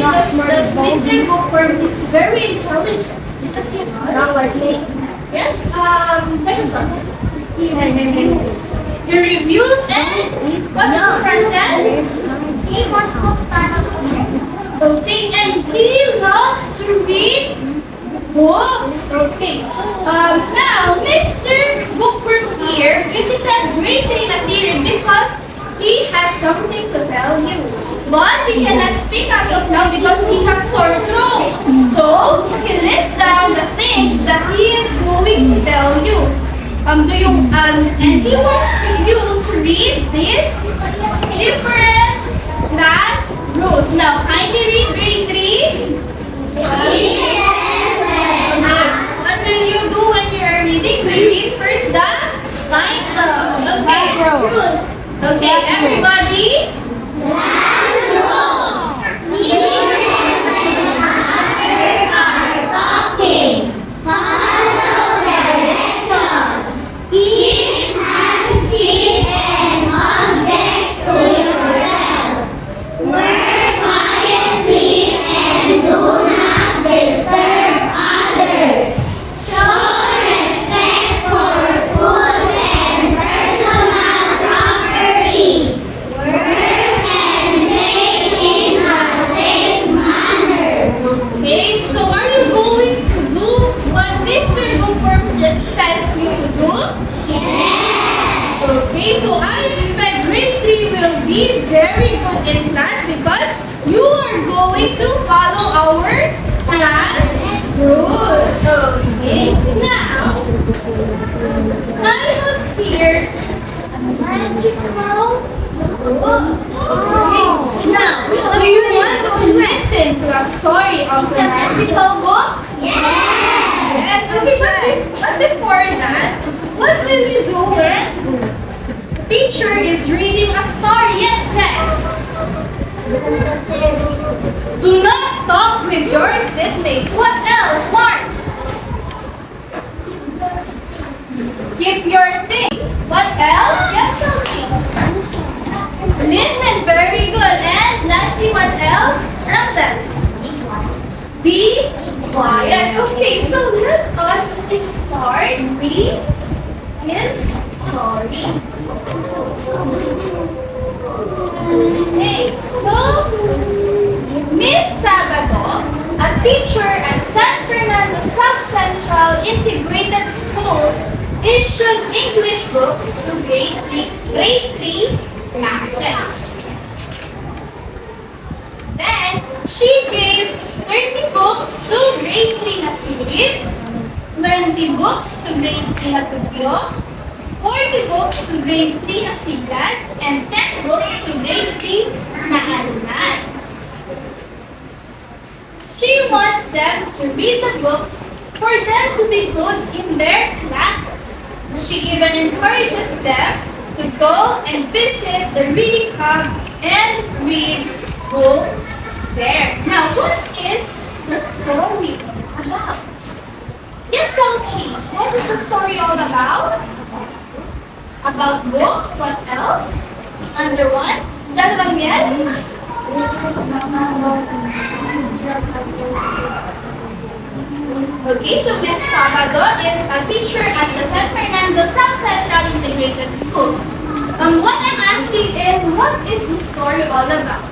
the Mr. Bookworm is very intelligent. Look at him. Not like me. Yes, second one. He reviews and what does the friend say? He wants to start. Okay, and he loves to read books. Okay. Now, Mr. Bookworm here visited Great Tree Nasirin because he has something to tell you. But he cannot speak as of now because he has sore throat. So, he lists down the things that he is going to tell you. And he wants you to read these different class rules. Now, kindly read grade 3. What will you do when you are reading? We read first the title. Okay. Okay, everybody. Okay, so are you going to do what Mr. Bookworm says you to do? Yes! Okay, so I expect grade 3 will be very good in class because you are going to follow our class rules. Okay, now I have here a magical book. Okay, now do you want to listen to a story of the magical book? Yes! Okay, but before that, what will you do when teacher is reading a story? Yes, Jess? Do not talk with your seatmates. What else, Mark? Keep your thing. What else? Yes, Sophie. Listen very good. And lastly, what else? Ramzan. Be quiet. Okay, so let us start with his story. Okay, so Miss Sabado, a teacher at San Fernando South Central Integrated School, issued English books to grade 3 classes. Then, she gave 30 books to grade 3 na Silip, 20 books to grade 3 na Tugyo, 40 books to grade 3 na Siglat, and 10 books to grade 3 na Alunan. She wants them to read the books for them to be good in their classes. She even encourages them to go and visit the reading hub and read books there. Now, what is the story about? Yes, Salchi, what is the story all about? About books, what else? Under what? John Ramiel? Okay, so Miss Sabado is a teacher at the San Fernando South Central Integrated School. What I'm asking is, what is the story all about?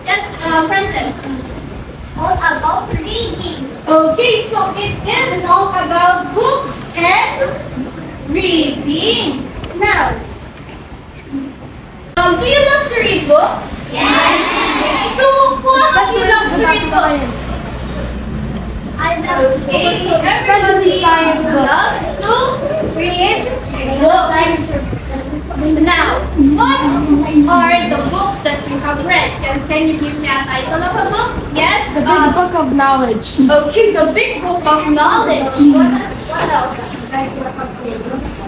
Yes, Francis. All about reading. Okay, so it is all about books and reading. Now, do you love to read books? Yes. So, why do you love to read books? I love Okay, so especially everybody science loves books. to read books. Now, what are the books that you have read? Can you give me a title of a book? Yes? The Big Book of Knowledge. Okay, the Big Book of Knowledge. What else?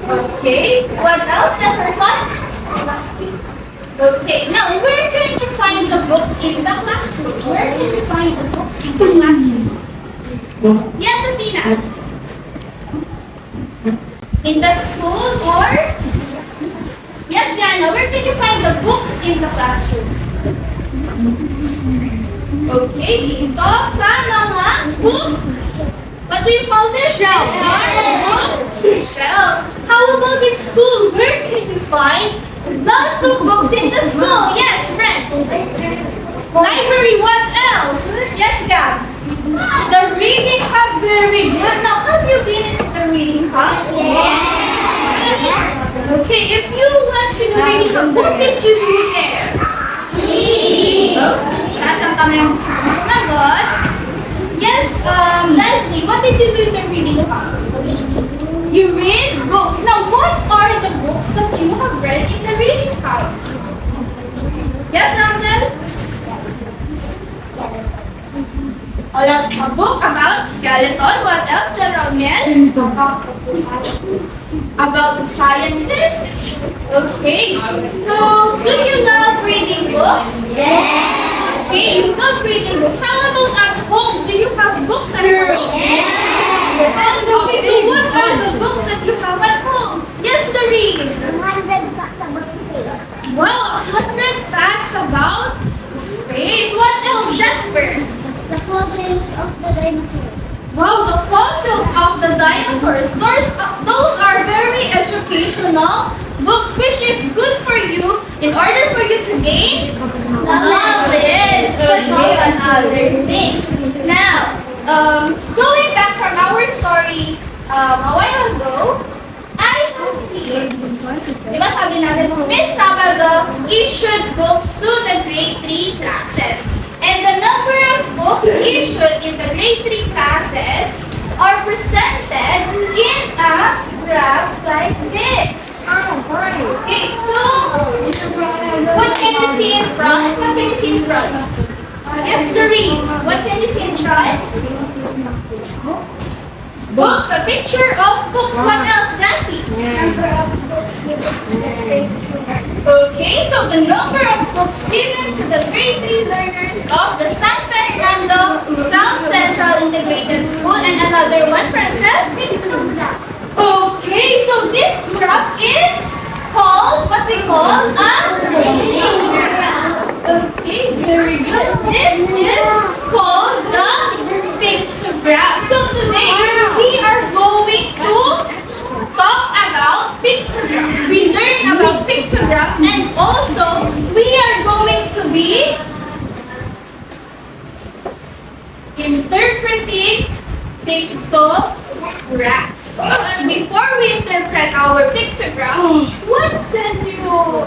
Okay, what else, Jefferson? Okay, now where can you find the books in the classroom? Where can you find the books in the classroom? Yes, Athena. In the school or? Yes, Yana, where can you find the books in the classroom? Okay, dito sa mga book. What do you call this? Shelf. Shelf. How about in school? Where can you find lots of books in the school? Yes, friend. Library. What else? Yes, Gab. The reading hub. Very good. Now, have you been into the reading hub? Yes. Okay, if you went to the reading hub, what did you do there? Nasaan kami ang gusto kong sumagot? Yes, Leslie, what did you do in the reading hub? You read books. Now, what are the books that you have read in the reading hub? Yes, Ramzel? A book about skeleton. What else, General Mel? About the scientists. Okay. So, do you love reading books? Okay, you love reading books. How about at home? Do you have books at home? Yes. Okay, so what are the books that you have at home? Yes, Louise. Wow, 100 facts about space. What else, Jasper? The fossils of the dinosaurs. Wow, the fossils of the dinosaurs. Those are very educational books, which is good for you in order for you to gain knowledge on other things. Now, going back from our story a while ago, I have here, di ba sabi natin, Miss Sabado issued books to the grade 3 classes. And the number of books issued in the grade 3 classes are presented in a graph like this. Okay, so what can you see in front? What can you see in front? Yes, Louise. What can you see in front? Books, a picture of books. What else, Jancy? Okay, so the number of books given to the grade 3 learners of the San Fernando South Central Integrated School, and another one, Francel? Okay, so this graph is called, what we call a okay, very good. This is called the pictograph. So today, we are going to talk about pictograph. We learn about pictograph, and also we are going to be interpreting pictographs. But before we interpret our pictograph, what can you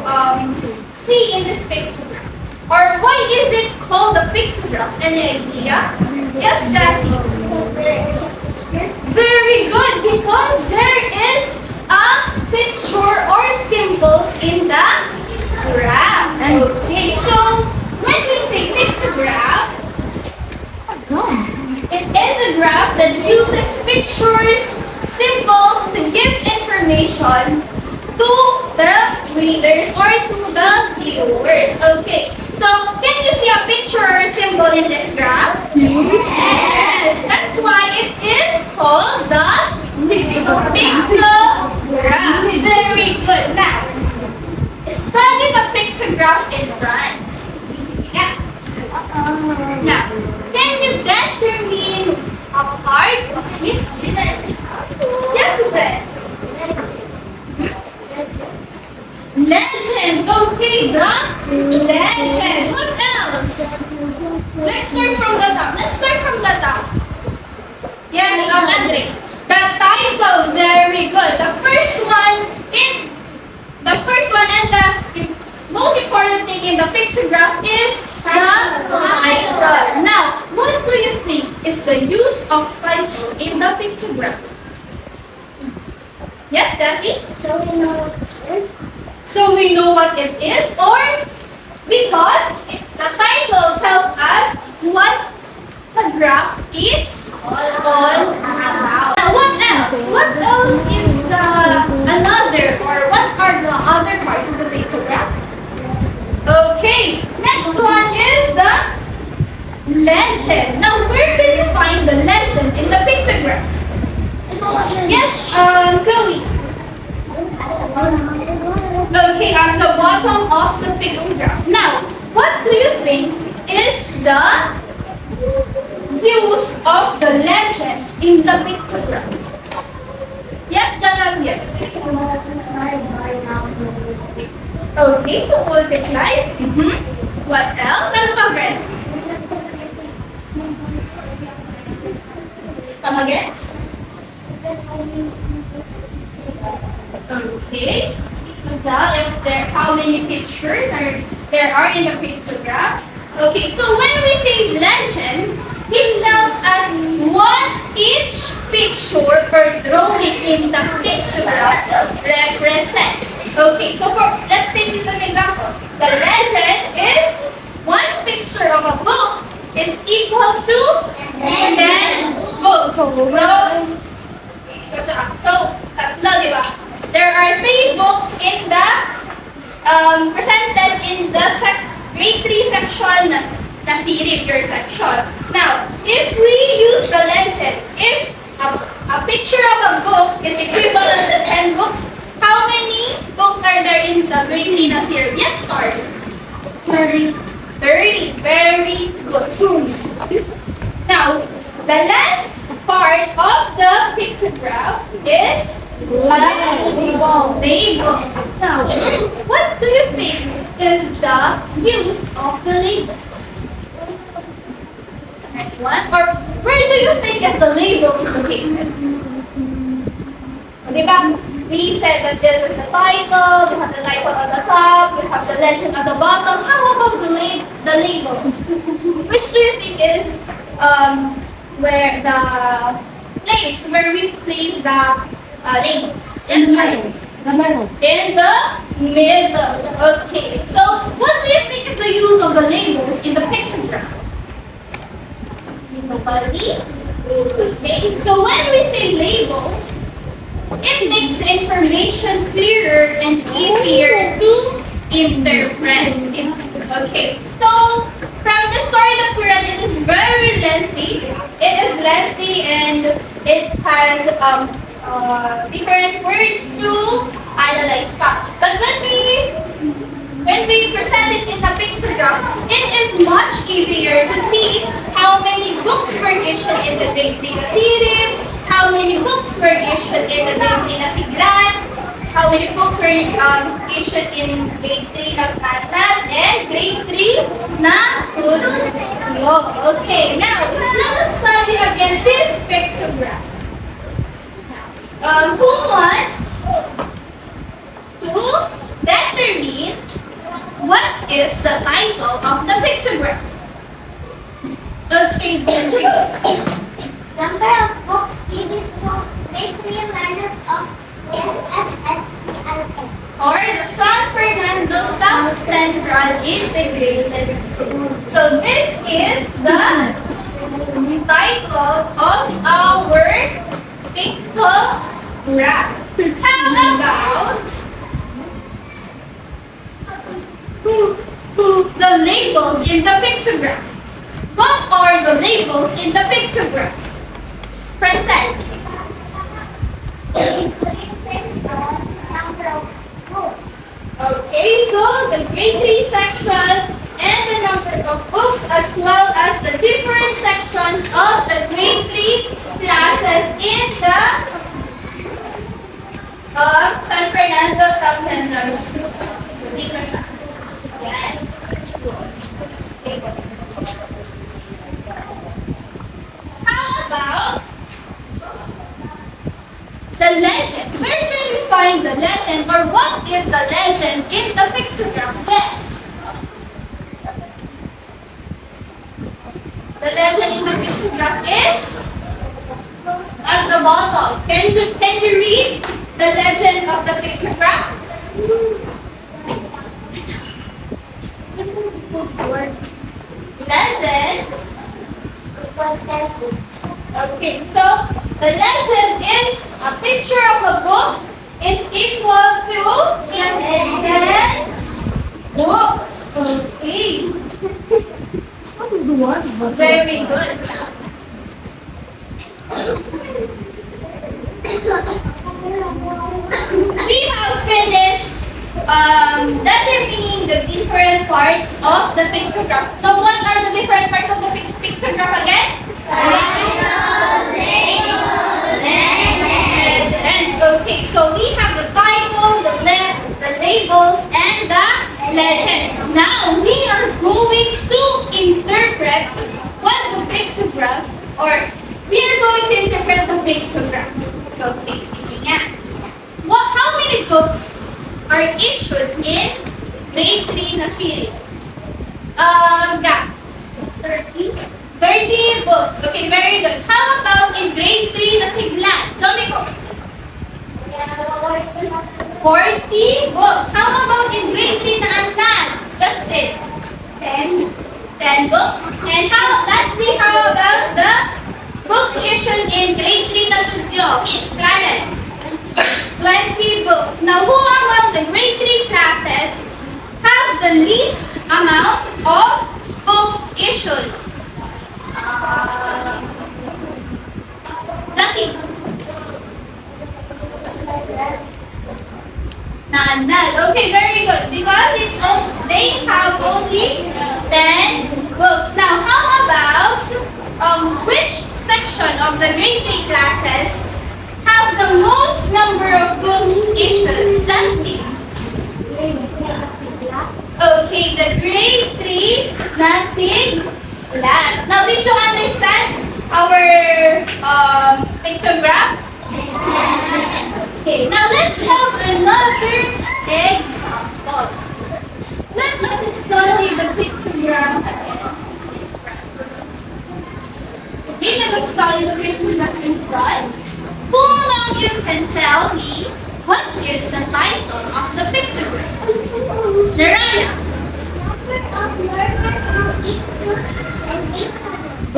see in this pictograph? Or why is it called a pictograph? Any idea? Yes, Jessie. Very good, because there is a picture or symbols in the graph. Okay, so when we say pictograph, it is a graph that uses pictures, symbols to give information to the readers or to the viewers. Okay, so can you see a picture or symbol in this graph? Yes, that's why it is called the pictograph. Very good. Now, study the pictograph in front. Yeah. Now, can you determine a part of this image? Yes, Fred. Legend. Okay, the legend. What else? Let's start from the top. Yes, Andre. The title. Very good. The first one and the most important thing in the pictograph is the title. Now, what do you think is the use of title in the pictograph? Yes, Jessie? So we know what it is, or because the title tells us what the graph is all about. Now, what else? What else is the another, or what are the other parts of the pictograph? Okay, next one is the legend. Now, where can you find the legend in the pictograph? Yes, Chloe. Okay, at the bottom of the pictograph. Now, what do you think is the use of the legend in the pictogram? Yes, John here. Okay, to multiply. What else? Ano pa, friend? Come again? Okay. To tell if how many pictures there are in the pictogram. Okay, so when we say legend, it tells us what each picture or drawing in the pictogram represents. Okay, so let's take this as an example. The legend is one picture of a book is equal to 10 books. So, tatlo, di ba? There are 3 books in the presented in the grade 3 section na series, your section. Now, if we use the legend, if a picture of a book is equivalent to 10 books, how many books are there in the grade 3 na series? Yes, Star? 30. 30. Very good. Now, the last part of the pictograph is labels. Now, what do you think is the use of the labels? What? Or where do you think is the labels located? Diba? We said that this is the title, we have the title on the top, we have the legend on the bottom. How about the labels? Which do you think is where the place where we place the labels? Yes, right. In the middle. Okay. So, what do you think is the use of the labels in the pictogram? Nobody? Okay. So, when we say labels, it makes the information clearer and easier to interpret. Okay. So, from the story that we read, it is very lengthy. It is lengthy and it has different words to analyze pa. But when we present it in the pictogram, it is much easier to see how many books were issued in the grade 3 na series, how many books were issued in the grade 3 na siglan, how many books were issued in grade 3 na Tantan, and grade 3 na Tulog. Okay, now let us study again this pictogram. Who wants to determine what is the title of the pictogram? Okay, Beatrice. Number of books given to grade 3 learners of SSSCLS. Or the San Fernando South Central Integrated School. So this is the title of our pictograph. How about the labels in the pictograph? What are the labels in the pictograph? Francel. Okay, so the grade 3 section and the number of books as well as the different sections of the grade 3 classes in the San Fernando South Central School. So, dito siya. Yan. Okay. How about the legend? Where can we find the legend, or what is the legend in the pictogram? Jess? The legend in the pictogram is at the bottom. Can you read the legend of the pictogram? Legend. Okay, so the legend is a picture of a book is equal to 10 books. Okay. Very good. We have finished determining the different parts of the pictograph. Now, what are the different parts of the pictograph again? Legend. Okay, so we have the title, the labels, and the legend. Now, we are going to interpret what the pictograph, or we are going to interpret the pictograph. Okay, sige nga. How many books are issued in grade 3 na series? 30 books. Okay, very good. How about in grade 3 na sigla? Sabi ko, 40 books. How about in grade 3 na angkan? Justin? 10 books. And lastly, how about the books issued in grade 3 na studio? Clarence? 20 books. Now, who among the grade 3 classes have the least amount of books issued? Justin? None. Okay, very good. Because they have only 10 books. Now, how about which section of the grade 3 classes have the most number of books issued? Justin? Okay, the grade 3 na sigla. Now, did you understand our pictograph? Okay, now let's have another example. Let us study the pictograph again. Okay, let us study the pictograph in front. Who among you can tell me what is the title of the pictograph? Naraya.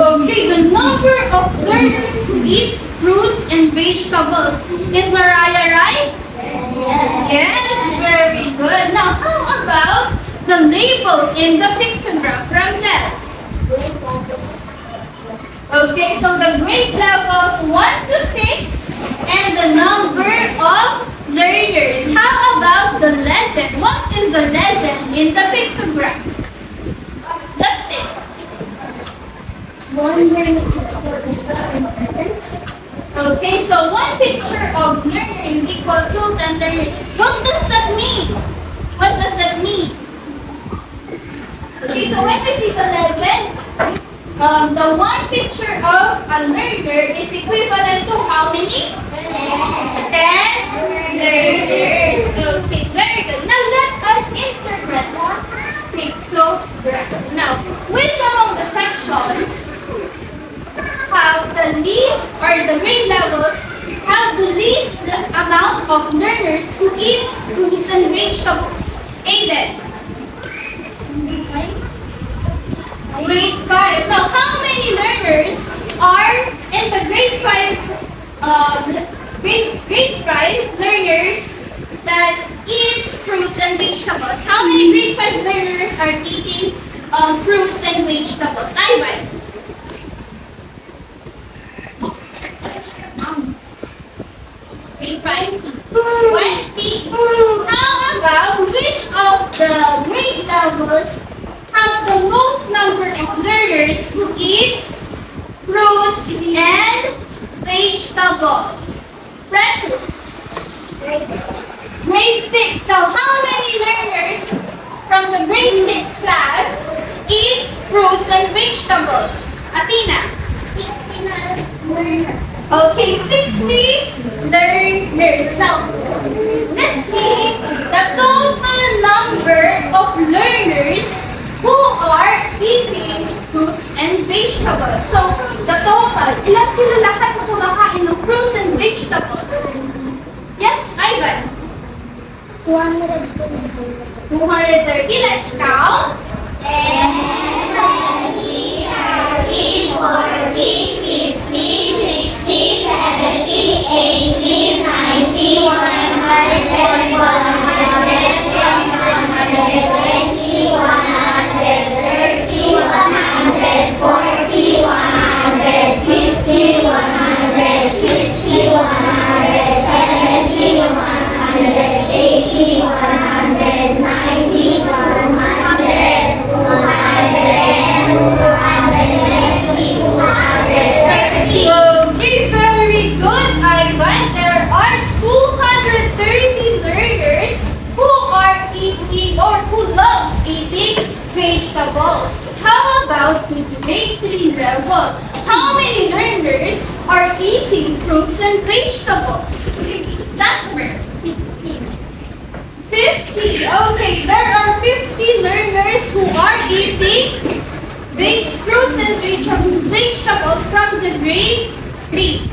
Okay, the number of learners who eats fruits and vegetables. Is Naraya right? Yes, very good. Now, how about the labels in the pictograph from Zed? Okay, so the grade levels 1 to 6 and the number of learners. How about the legend? What is the legend in the pictograph? Justin? Okay, so one picture of learner is equal to 10 learners. What does that mean? What does that mean? Okay, so when we see the legend, the one picture of a learner is equivalent to how many? 10 learners. Okay, very good. Now let us interpret the pictograph. Now, which among the sections have the least, or the grade levels have the least amount of learners who eats fruits and vegetables? Aiden? Grade 5. Now, how many learners are in the grade 5 learners that eats fruits and vegetables? How many grade 5 learners are eating fruits and vegetables? Ivan? Grade 5? 20. How about which of the grade levels have the most number of learners who eats fruits and vegetables? Precious? Grade 6. Now, how many learners from the grade 6 class eats fruits and vegetables? Athena? 60 learners. Okay, 60 learners. Now, let's see the total number of learners who are eating fruits and vegetables. So, the total, ilan sila lahat na kumakain ng fruits and vegetables? Yes, Ivan? 230. Let's count. 10, 20, 30, 40, 50, 60, 70, 80, 90, 100, 120, 130, 140, 150, 160, 170, 180, 100. grade 3 level. How many learners are eating fruits and vegetables? Jasper. 50. Okay, there are 50 learners who are eating fruits and vegetables from the grade 3.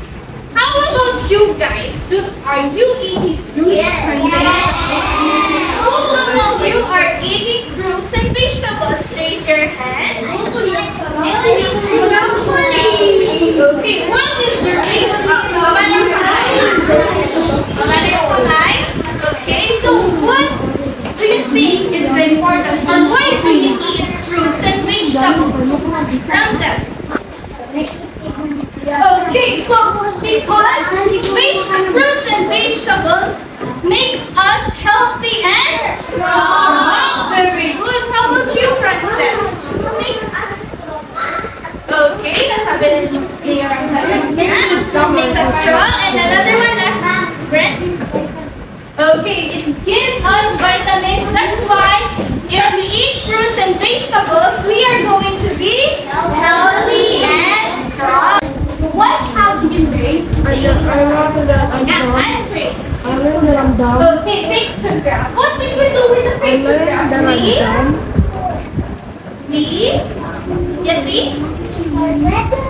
How about you guys? Are you eating fruits and vegetables? Who among you are eating fruits and vegetables? Raise your hand. Okay, what is the reason? Baba niyo yung kamay. Baba niyo yung kamay. Okay, so what do you think is the importance on why do you eat fruits and vegetables? Ramzan. Okay, so because fruits and vegetables makes us healthy and strong. Very good. How about you, Francel? Okay, nasabi ni Ramzan. Makes us strong. And another one, that's Brent. Okay, it gives us vitamins. That's why if we eat fruits and vegetables, we are going to be healthy and strong. What have you learned? I'm great. Okay, pictograph. What did we do with the pictograph? Lee? Beatrice?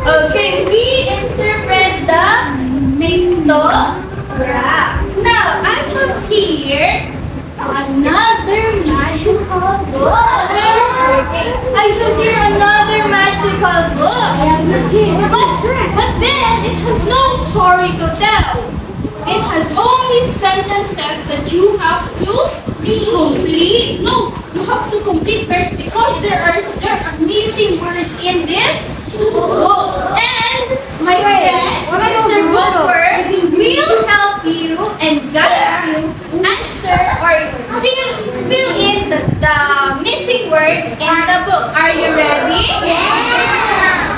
Okay, we interpret the pictograph. Now, I have here another magical book. I have here another magical book. But then, it has no story to tell. It has only sentences that you have to complete. No, you have to complete because there are missing words in this book. And my friend, Mr. Bookworm, will help you and guide you answer or fill in the missing words in the book. Are you ready?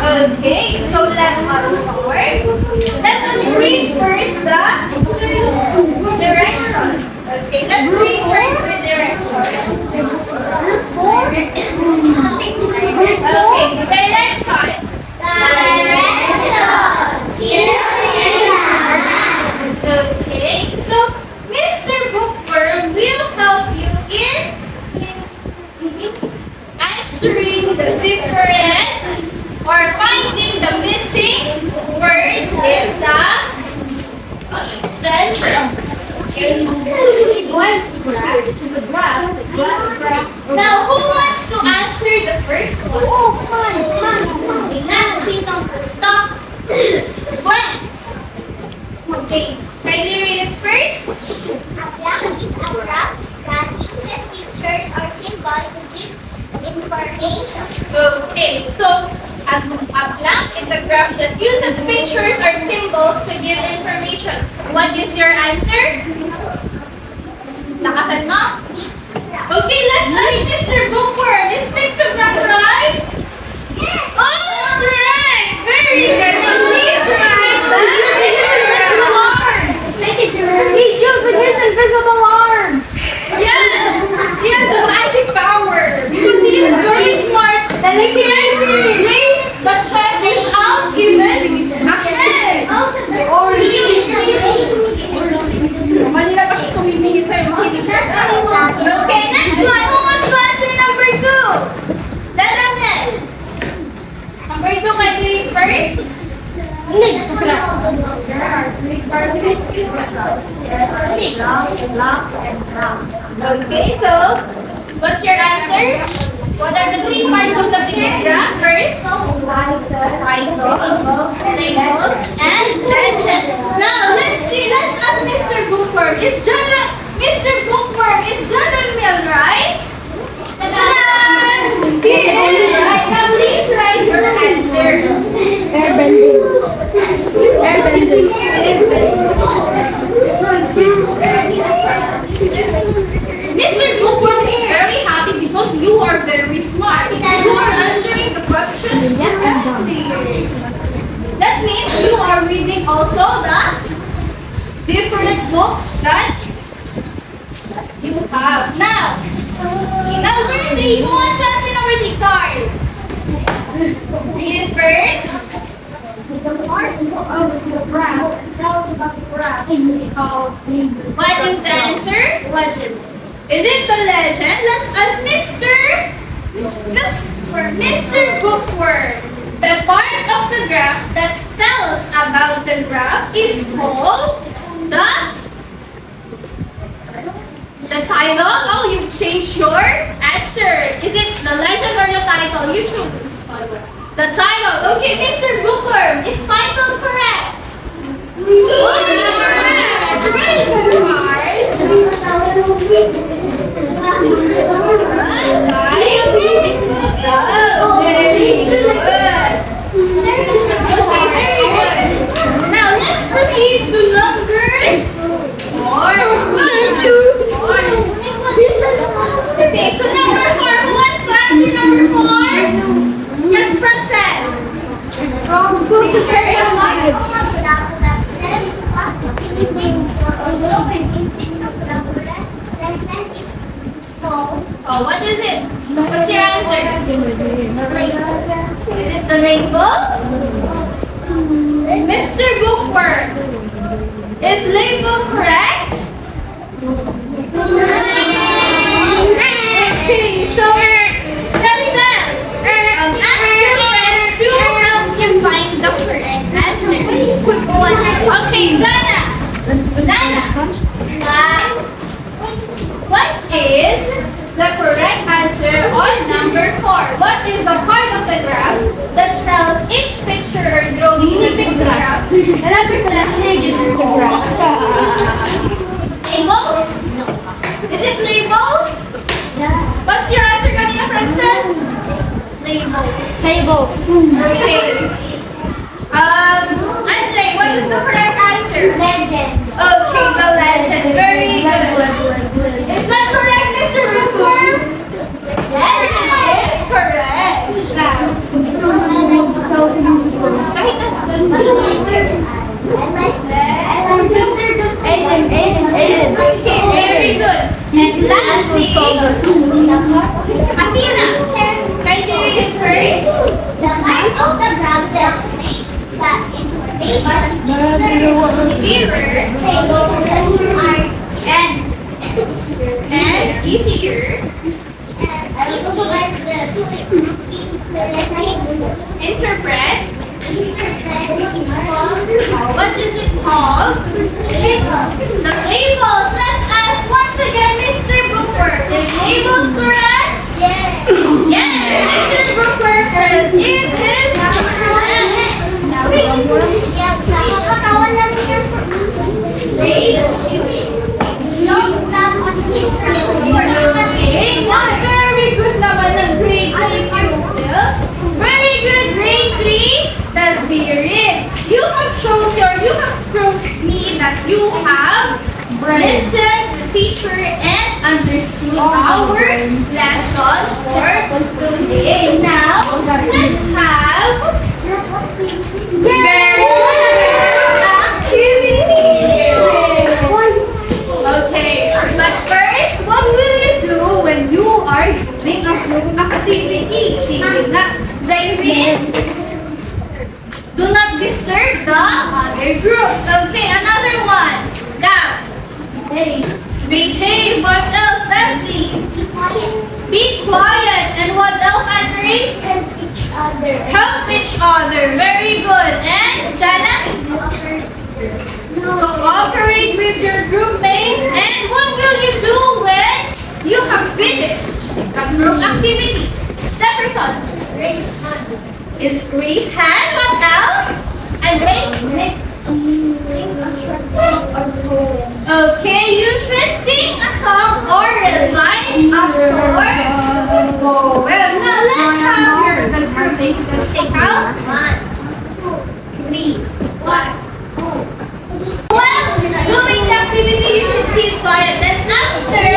Okay, so let us start. Let us read first the direction. Okay, let's read first the direction. Okay, the direction. Okay, so Mr. Bookworm will help you in answering the different or finding the missing words in the sentence. Okay. Now, who wants to answer the first one? Stop. Gwen. Okay. Kindly read it first. A blank is a graph that uses pictures or symbols to give information. Okay, so a blank is a graph that uses pictures or symbols to give information. What is your answer? Lakasan mo? Okay, let's ask Mr. Bookworm. Is pictograph right? Oh, that's right! Very good. And he's right. He's using his invisible arms. Yeah! He has a magic power because he is very smart. Then he can raise the child without even a head. Manila pa siya tumimingit sa'yo. Okay, next one. Who wants to answer number 2? Daniel. Number 2, can you read first? Okay, so what's your answer? What are the 3 parts of the pictograph? First, labels, and legend. Now, let's see. Let's ask Mr. Bookworm. Mr. Bookworm, is John Mill right? Ta-da! He is right. Now, please write your answer. Mr. Bookworm is very happy because you are very smart. You are answering the questions correctly. That means you are reading also the different books that you have. Now, number 3. Who wants to answer number 3? Carl. Read it first. The part of the graph tells about the graph is called What is the answer? legend. Is it the legend? Let's ask Mr. Bookworm. The part of the graph that tells about the graph is called the title. Oh, you've changed your answer. Is it the legend or the title? You choose. The title. Okay, Mr. Bookworm, is title correct? Now let's proceed to number 4. Okay, so number 4. Who wants to answer number 4? Yes, Francel. From Oh, what is it? What's your answer? Is it the rainbow? Mr. Bookworm, is label correct? Okay, so Francel, ask your friend to help you find the correct answer. Okay, Jana. What is the correct answer on number 4? What is the part of the graph that tells each picture or drawing in the picture and represents the graph? Labels? Is it labels? What's your answer, kanina, Francel? Labels. Okay. Andre, what is the correct answer? Legend. Okay, the legend. Very good. Is that correct, Mr. Bookworm? Legend is correct. Now, kahit okay, very good. And lastly, Athena, can you read it first? The part of the graph that makes that information Clearer and easier. Interpret. What is it called? The labels. Let's ask once again, Mr. Bookworm. Is labels correct? Yes, Mr. Bookworm says it is correct. Okay, not very good naman ng grade 3 pupils. Very good, grade 3. The Zirin. You have proved me that you have listened to teacher and understood our lesson for today. Now, let's have very good activity. Okay, but first, what will you do when you are doing a group activity? Sige na. Zayreen, do not disturb the other groups. Okay, another one. Now, behave. What else, Leslie? Be quiet. And what else, Andre? Help each other. Very good. And Jana? Cooperate with your group mates. And what will you do when you have finished a group activity? Jefferson? Raise hand. Is raise hand? What else? And wait. Sing a short song or poem. Okay, you should sing a song or recite a short poem. Now let's have the group mates take out. 1, 2, 3, 1, 2. Well, doing the activity, you should keep quiet. Then after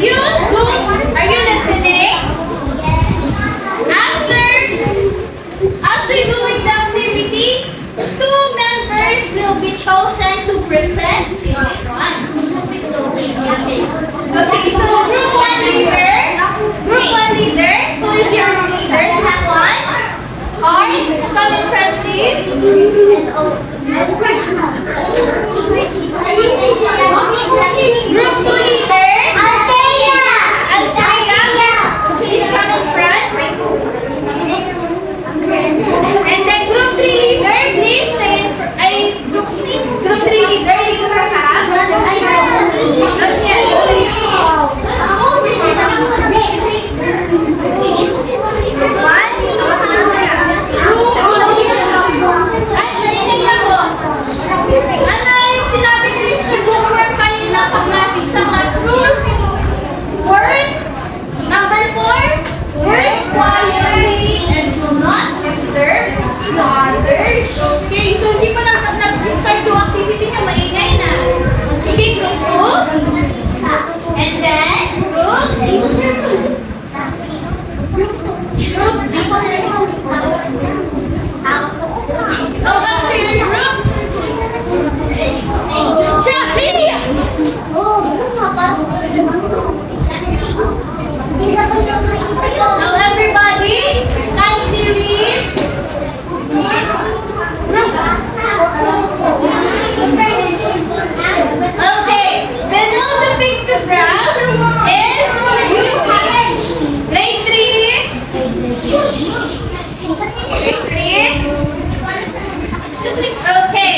you do, are you listening? After doing the activity, 2 members will be chosen to present in front. Okay, so group 1 leader, who is your leader? That one. Art, come in front, please. Group 2 leader. Alchaya, please come in front. And then group 3 leader, please stay in front. Group 3 leader, dito sa harap. Ano yung sinabi ni Mr. Bookworm kanina sa class rules? Word. Number 4, work quietly and do not disturb others. Okay, so hindi pa nag-start yung activity niya, maingay na. Okay, group 2. And then, group. Oh, back to your groups. Chelsea! Now everybody, kindly read. Okay, below the pictograph is you have grade 3. Okay,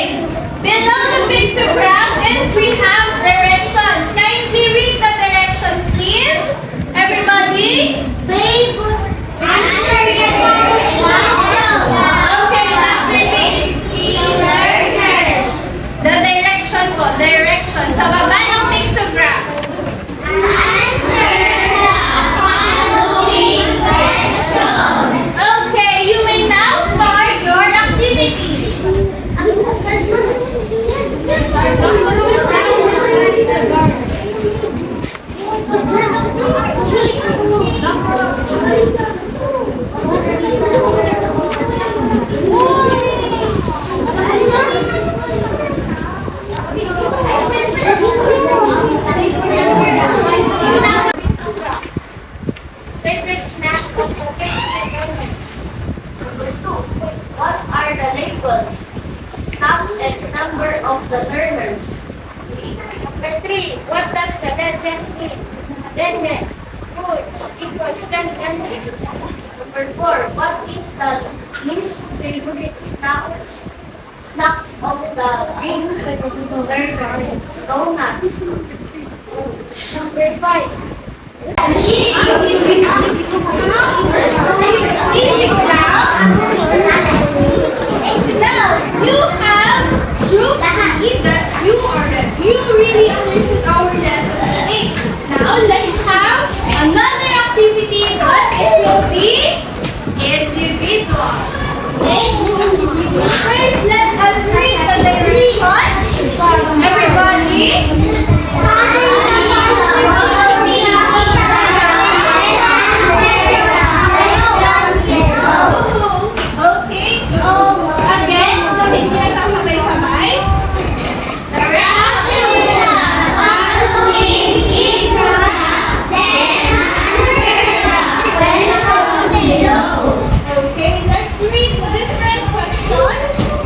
below the pictograph is we have directions. Kindly read the directions, please. Everybody. Okay, let's repeat. The direction po, direction. Sa baba ng pictograph. Okay, you may now start your activity. Favorite snacks of the family. Number 2. What are the labels? Staff and number of the learners. Number 3. What does the legend mean? Legend. Food equals 10 countries. Number 4. What is the least favorite snack of the learners? Donut. Number 5. Now, you have proof that you really understood our lesson today. Now, let's have another activity, but it will be individual. Okay? First, let us read the directions. Everybody. Okay. Again, kasi hindi nagsasabay-sabay. Okay, let's read different questions.